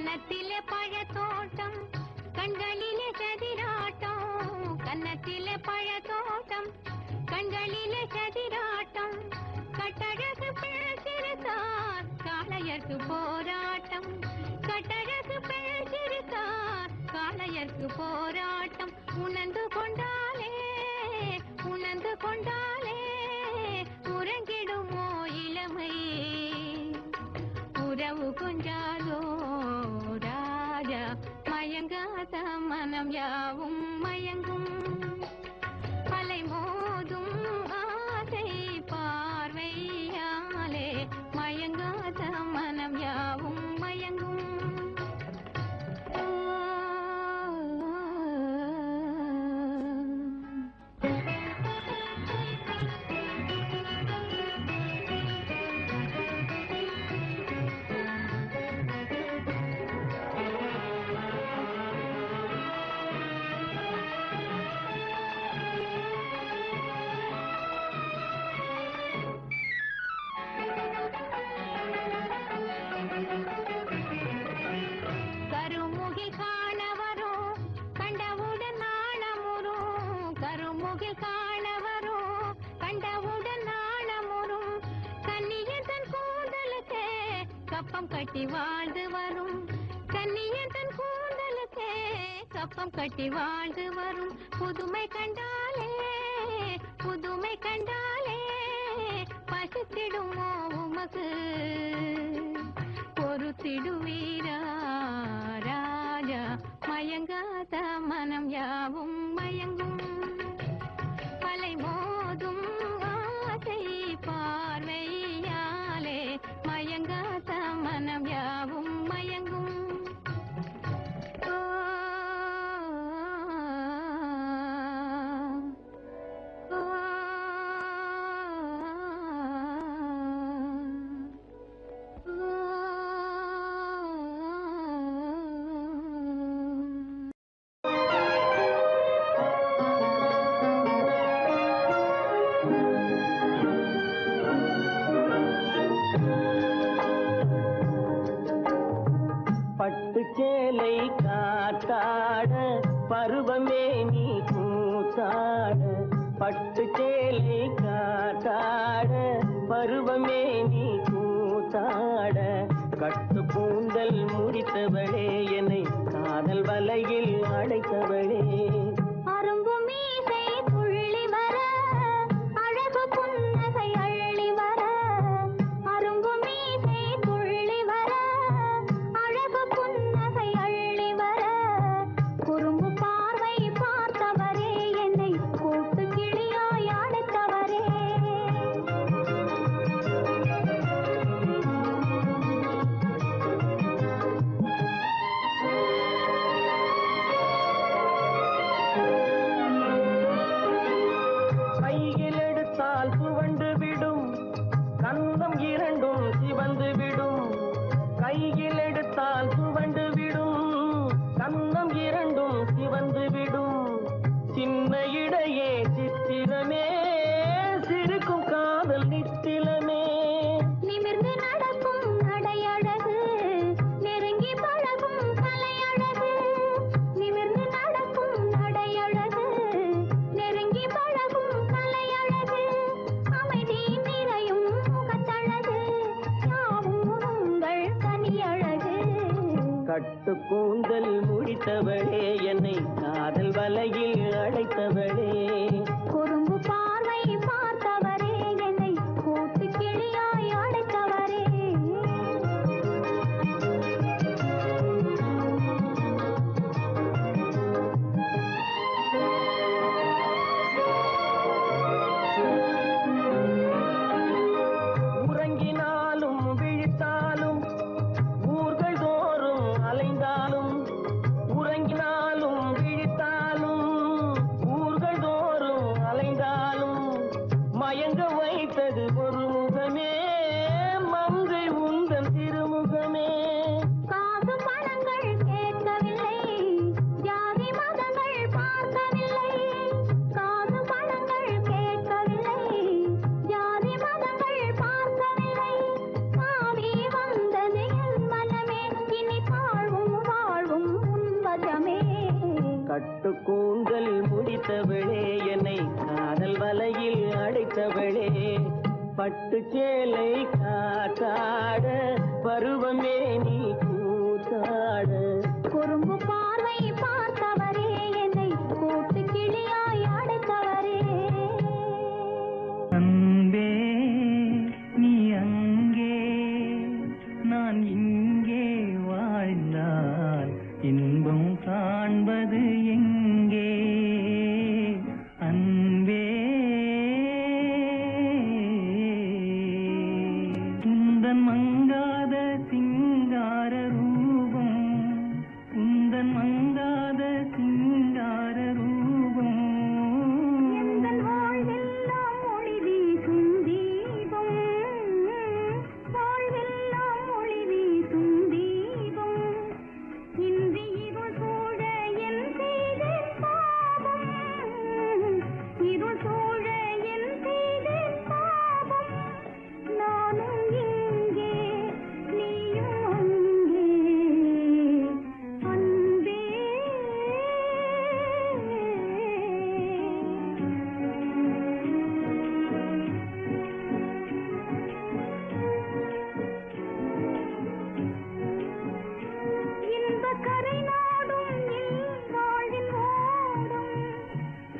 கன்னத்திலே பழத்தோட்டம் கண்களிலே சதிராட்டம் கன்னத்திலே பழத்தோட்டம் கண்களிலே சதிராட்டம் கட்டழகு பிழைத்திருந்தார் காளையர்க்கு போராட்டம் கட்டழகு பிழைத்திருந்தார் காளையர்க்கு போராட்டம் உணர்ந்து கொண்டாலே உறங்கிடுமோ இளமை உறவு கொஞ்சாதோ ராஜா மயங்காத மனம் யாவும் மயங்கும் அலை மோதும் ஆசை பார்வையாலே மயங்காத மனம் யாவும் மயங்கும் கட்டி வாழ்ந்து வரும் கன்னியன் கூந்தலுக்கே கப்பம் கட்டி வாழ்ந்து வரும் புதுமை கண்டாலே பசித்திடுமோ உமக்கு பொறுத்திடுவீரா ராஜா மயங்காத மனம் யாவும் மயங்கும் அலை மோதும் ஆசை பார்வையாலே மயங்காத மனம் யாவும் மயங்கும் பட்டுச்சேலை காத்தாட பருவமே நீ கூத்தாட பட்டுச்சேலை காத்தாட பருவமே நீ கூத்தாட கட்டு கூந்தல் முடித்தவளே என்னை காதல் வலையில் அடைத்தவளே கையில் எடுத்தால் சுவண்டு விடும் கண்ணம் இரண்டும் சிவந்து விடும் சின்ன இடையே சித்திரமே சிரிக்கும் காதல் நித்திலமே நிமிர்ந்து நடக்கும் நடையழகு நெருங்கி பழகும் கலையழகு நிமிர்ந்து நடக்கும் நடையழகு நெருங்கி பழகும் கலையழகு அமைதி நிறையும் முகத்தழகு யாவும் உங்கள் கனியழகு கட்டு கூந்தல் முடித்தவளே என்னை காதல் வலையில் அழைத்தவளே குறும்பு பார்வை பார்த்தவரே என்னை கூட்டு கிளியாய் அழைத்தவரே உறங்கினாலும் விழித்தாலும் ஊர்கள் தோறும் அலைந்தாலும் உறங்கினாலும் விழித்தாலும் ஊர்கள் தோறும் படைத்தவளே என்னை காதல் வலையில் அடைத்தவளே பட்டு சேலை காத்தாட பருவமே நீ கூத்தாட குறும்பு பார்வை பார்த்தவரே என்னை கூட்டு கிளியாய் அடைத்தவரே அன்பே நீ அங்கே நான் இங்கே வாழ்ந்தால் இன்பம் காண்பது எங்கே அன்பே உந்தன் மங்காத சிங்கார ரூபம் உந்தன் மங்காத சிங்கார ரூபம் எங்கள் வாழ்வெல்லாம் ஒளி வீசும் தீபம் வாழ்வெல்லாம் ஒளி வீசும் தீபம் இன்றி இருள் சூழ என் செய்தேன் பாவம் இருள் சூழ என் செய்தேன் பாவம் நானும் இங்கே நீயும் அங்கே அன்பே இன்பக் கரை நாடும் வாழ்வின் ஓடும்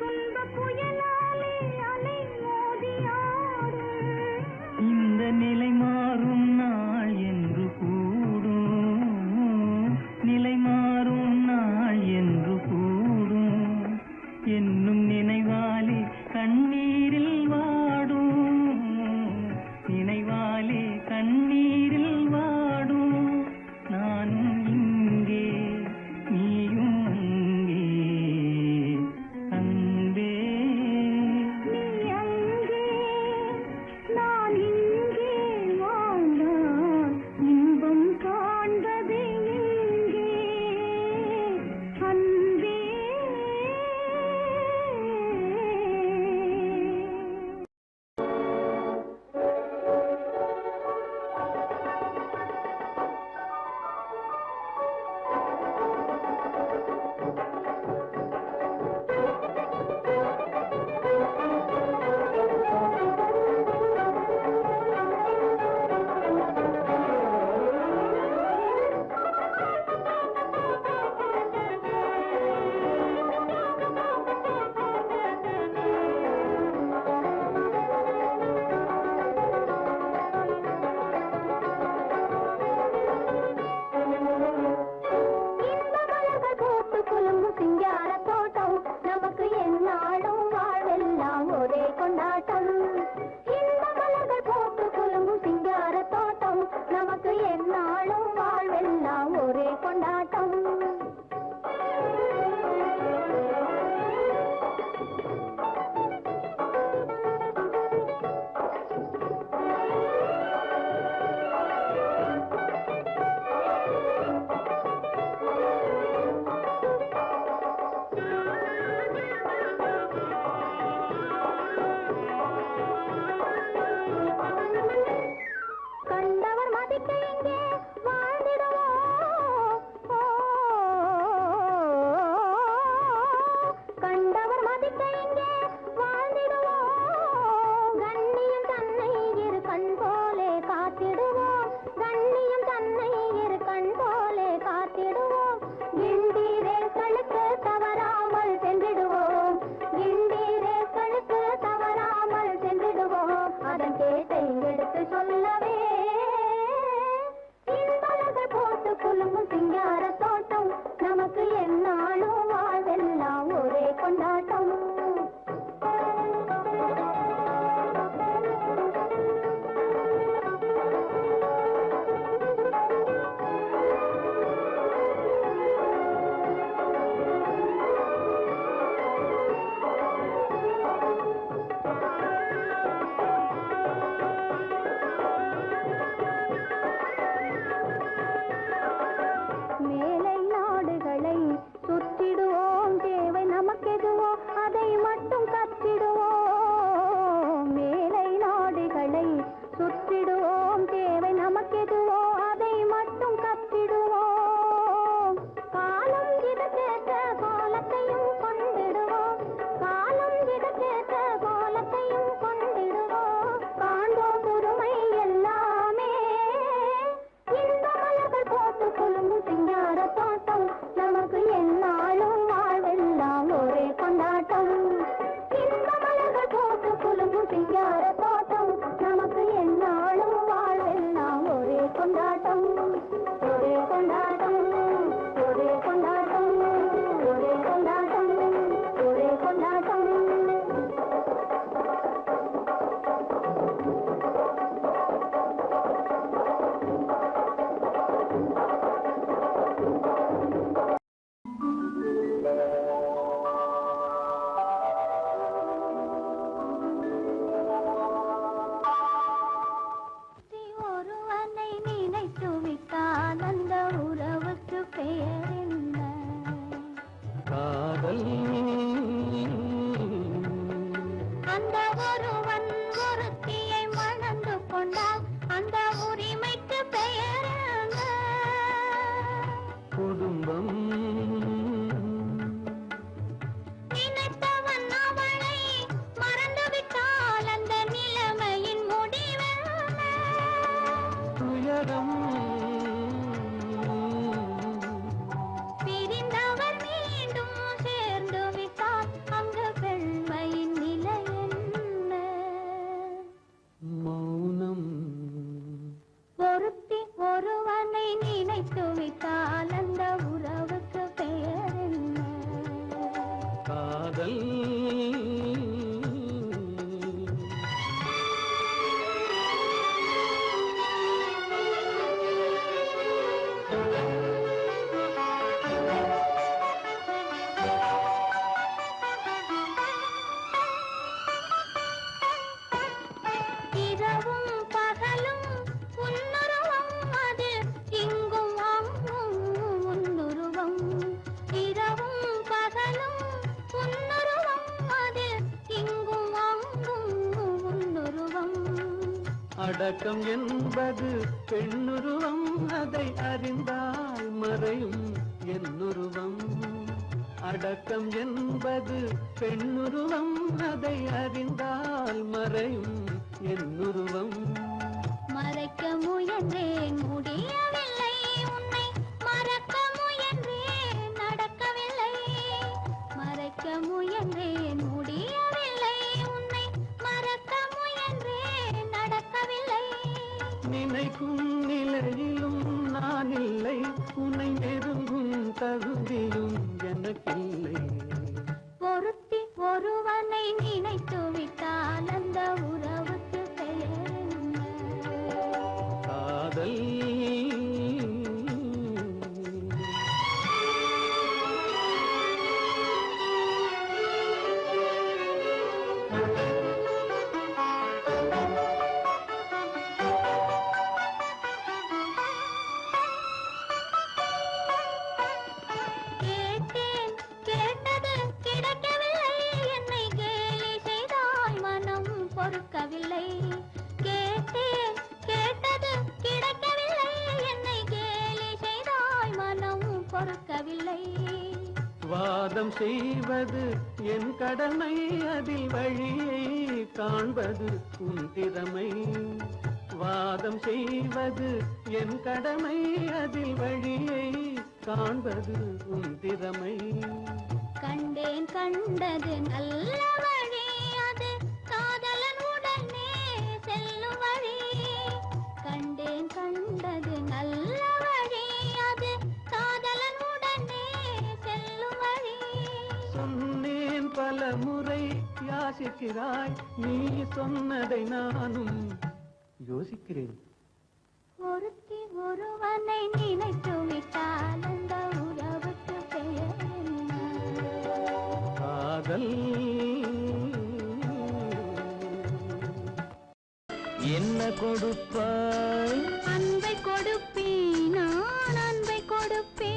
துன்பப் புயலாலே அலை மோதியாடும் இந்த நிலை மாறும் நாள் என்று கூடும் நிலை மாறும் நாள் என்று கூடும் என்னும் நினைவாலே கண்ணீரில் வாடும் நினைவாலே கண்ணீரில் வாடும் நானும் இங்கே நீயும் அங்கே அன்பே நீ அங்கே நான் இங்கே வாழ்ந்தால் இன்பம் காண்பது எங்கே அன்பே இன்ப மலர்கள் பூத்து குலுங்கும் சிங்கார தோட்டம் நமக்கு எந்நாளும் வாழ்வெல்லாம் ஒரே கொண்டாட்டம் இன்ப மலர்கள் பூத்து குலுங்கும் சிங்கார தோட்டம் நமக்கு எந்நாளும் வாழ்வெல்லாம் ஒரே கொண்டாட்டம் கண்டவர் மதிக்க இங்கே வாழ்ந்திடுவோம் கண்டவர் மதிக்க இங்கே வாழ்ந்திடுவோம் கண்ணியம் தன்னை இரு கண் போலே காத்திடுவோம் கண்ணியம் தன்னை இரு கண் போலே காத்திடுவோம் கிண்டீரே கழுக்கு தவறாமல் சென்றிடுவோம் கிண்டீரே கழுக்கு தவறாமல் சென்றிடுவோம் அதன் கேட்டை எடுத்து சொல்லவே இன்பலகை போட்டு குலுங்கும் சிங்கார தோட்டம் நமக்கு எந்நாளும் வாழ்வெல்லாம் ஒரே கொண்டாட்டம் மேலை நாடுகளை சுற்றிடுவோம் தேவை நமக்கெதுவோ அதை மட்டும் கற்றிடுவோம் மேலை நாடுகளை சுற்றிடுவோம் தேவை நமக்கெதுவோ அதை மட்டும் கற்றிடுவோம் காலம் இதற்கேற்ற காலத்தையும் கொண்டிடுவோம் நினைத்து விட்டால் அந்த உறவுக்கு பெயர் என்ன? காதல். இரவும் பகலும் உன்னுருவம், அது இங்கும் அங்கும் உன்னுருவம். இரவும் பகலும் உன்னுருவம், அது இங்கும் அங்கும் உன்னுருவம். அடக்கம் என்பது பெண்ணுருவம், அதை அறிந்தால் மறையும் என்னுருவம். அடக்கம் என்பது பெண்ணுருவம், அதை அறிந்தால் மறையும் என்னுருவம். மறைக்க முயன்றேன் முடியவில்லை, உன்னை மறக்க முயன்றேன் நடக்கவில்லை. மறைக்க முயன்றேன் முடியவில்லை, உன்னை மறக்க முயன்றேன் நடக்கவில்லை. நினைக்கும் நிலையிலும் நான் இல்லை, உன்னை நெருங்கும் தகுதியும் எனக்கில்லை. பொருத்தி ஒருவனை நினைத்து விட்டால் அந்த உறவுக்கு பெயர் என்ன? காதல். கேட்டேன் கேட்டது கிடைக்கவில்லை, என்னை கேலி செய்தாய் மனம் பொறுக்கவில்லை. கேட்டேன் கேட்டது கிடைக்கவில்லை, என்னை கேலி செய்தாய் மனம் பொறுக்கவில்லை. வாதம் செய்வது என் கடமை, அதில் வழியை காண்பது உன் திறமை. வாதம் செய்வது என் கடமை, அதில் வழியை காண்பது உன் திறமை. கண்டேன் கண்டது நல்ல வழி, அது காதலன் உடனே செல்லும் வழி. கண்டேன் கண்டது நல்ல வழி, அது காதலன் உடனே செல்லும் வழி. சொன்னேன் பல முறை யாசிக்கிறாய், நீ சொன்னதை நானும் யோசிக்கிறேன். ஒருத்தி ஒருவனை நினைத்து விட்டால் அந்த உறவுக்கு பெயர் என்ன? காதல். என்ன கொடுப்பாய்? அன்பை கொடுப்பேன், நான் அன்பை கொடுப்பேன்.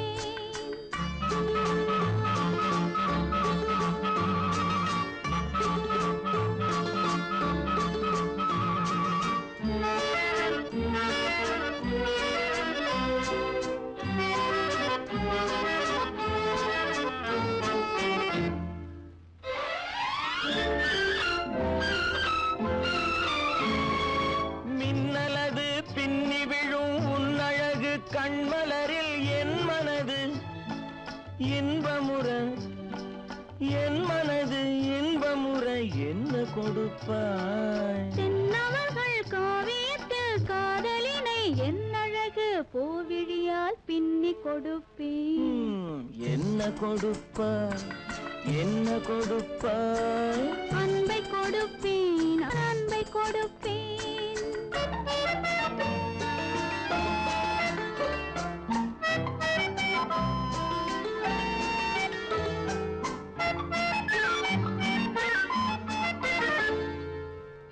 மின்னலது பின்னி விழும் உன்னழகு கண்மலரில் என் மனது இன்பமுற, என் மனது இன்பமுற. என்ன கொடுப்பாய்? தென்னவர்கள் காவியத்தில் காதலினை என் அழகு பூவிழியால் பின்னி கொடுப்பேன். என்ன கொடுப்பாய்? என்ன கொடுப்பாய்? அன்பை கொடுப்பேன், அன்பை கொடுப்பேன்.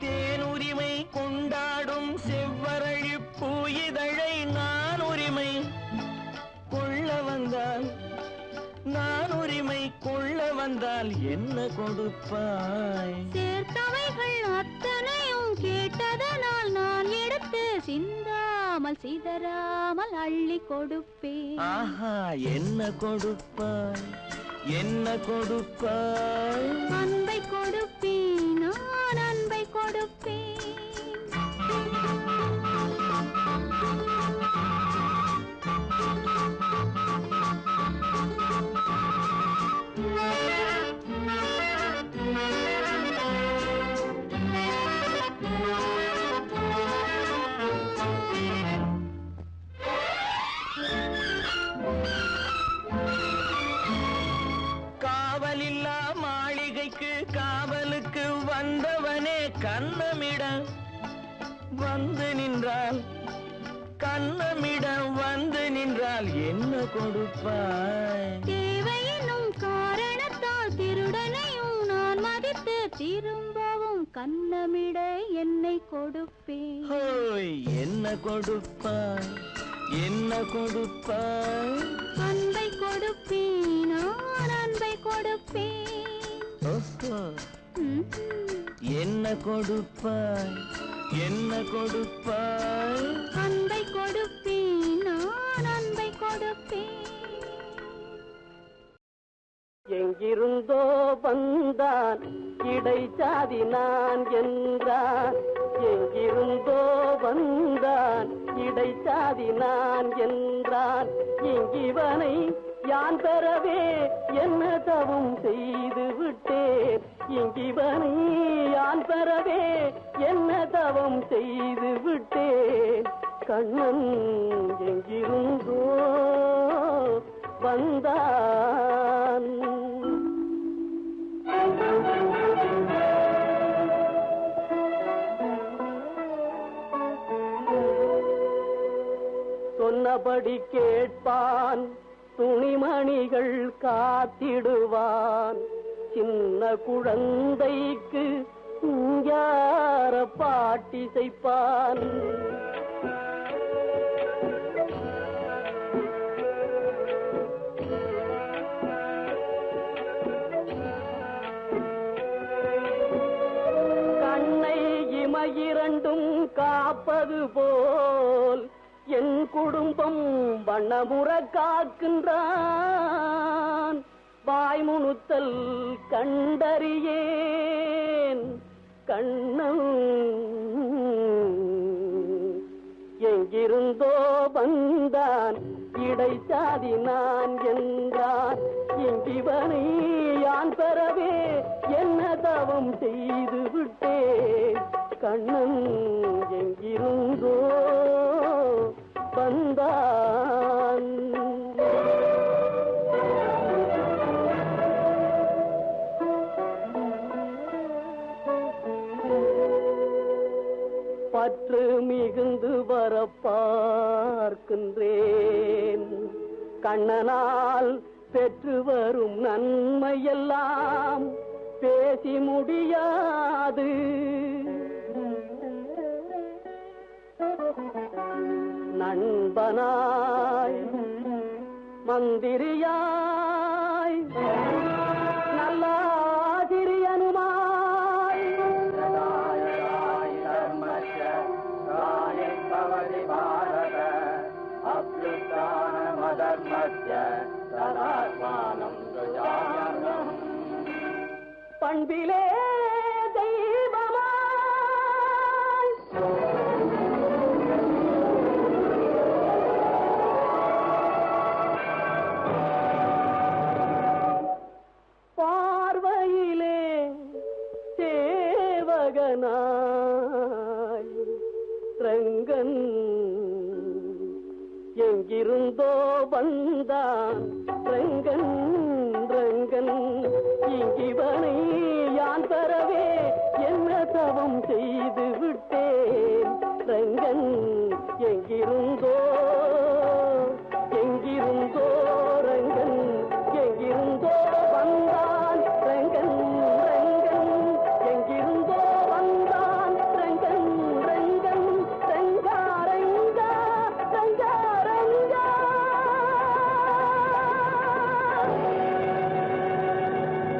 தேனுரிமை கொண்டாடும் செவ்வரழி பூயிதழை நான் உரிமை கொள்ள வந்தால், நான் உரிமை கொள்ள வந்தால் என்ன கொடுப்பாய்? சேர்த்தவைகள் அத்தனையும் கேட்டதனால் நான் எடுத்து சிந்தாமல் சிதறாமல் அள்ளி கொடுப்பேன். ஆஹா, என்ன கொடுப்பாய்? என்ன கொடுப்பாய்? அன்பை கொடுப்பேன், நான் அன்பை கொடுப்பேன். கண்ணமிட வந்து நின்றால் கண்ணமிடம் வந்து நின்றால் என்ன கொடுப்பாய்? தேவையெனும் காரணத்தால் திருடனையும் நான் மதித்து திரும்பவும் கண்ணமிட என்னை கொடுப்பேன். ஹோய், என்ன கொடுப்பாய்? என்ன கொடுப்பாய்? அன்பை கொடுப்பேன், நான் அன்பை கொடுப்பேன். ஓஹோ, என்ன கொடுப்பாய்? என்ன கொடுப்பாய்? அன்பை கொடுப்பேன், நான் அன்பை கொடுப்பேன். எங்கிருந்தோ வந்தான் இடைச்சாதி நான் என்றான். எங்கிருந்தோ வந்தான் இடைச்சாதி நான் என்றான். இங்கிவனை யான் பெறவே என்ன தவம் செய்து விட்டேன். இங்கிவனை யான் பெறவே என்ன தவம் செய்து விட்டேன். கண்ணன் எங்கிருந்தோ வந்தான். சொன்னபடி கேட்பான், துணிமணிகள் காத்திடுவான். சின்ன குழந்தைக்கு யார பாட்டி செய்ப்பான். கண்ணை இமையிரண்டும் காப்பது போல் என் குடும்பம் வண்ணமுற காக்கின்றான். வாய்முணுத்தல் கண்டறியேன் கண்ணன் எங்கிருந்தோ வந்தான் இடைச்சாதி நான் என்றான். இங்கிவனை யான் பெறவே என்ன தவம் செய்து விட்டேன். கண்ணன் எங்கிருந்தோ வந்தான். பற்று மிகுந்து வர பார்க்கின்றேன். கண்ணனால் பெற்று வரும் நன்மையெல்லாம் பேசி முடியாது. நண்பனாய் மந்திரியாய் நல்லாசிரியனுமாய் பண்பிலே தெய்வமாய் பார்வையிலே சேவகனாய் ரங்கன் எங்கிருந்தோ வந்தான். ரங்கன் ரங்கன் இங்கிவனை யான் பெறவே என்ன தவம் செய்து விட்டேன். ரங்கன் எங்கிருந்தோ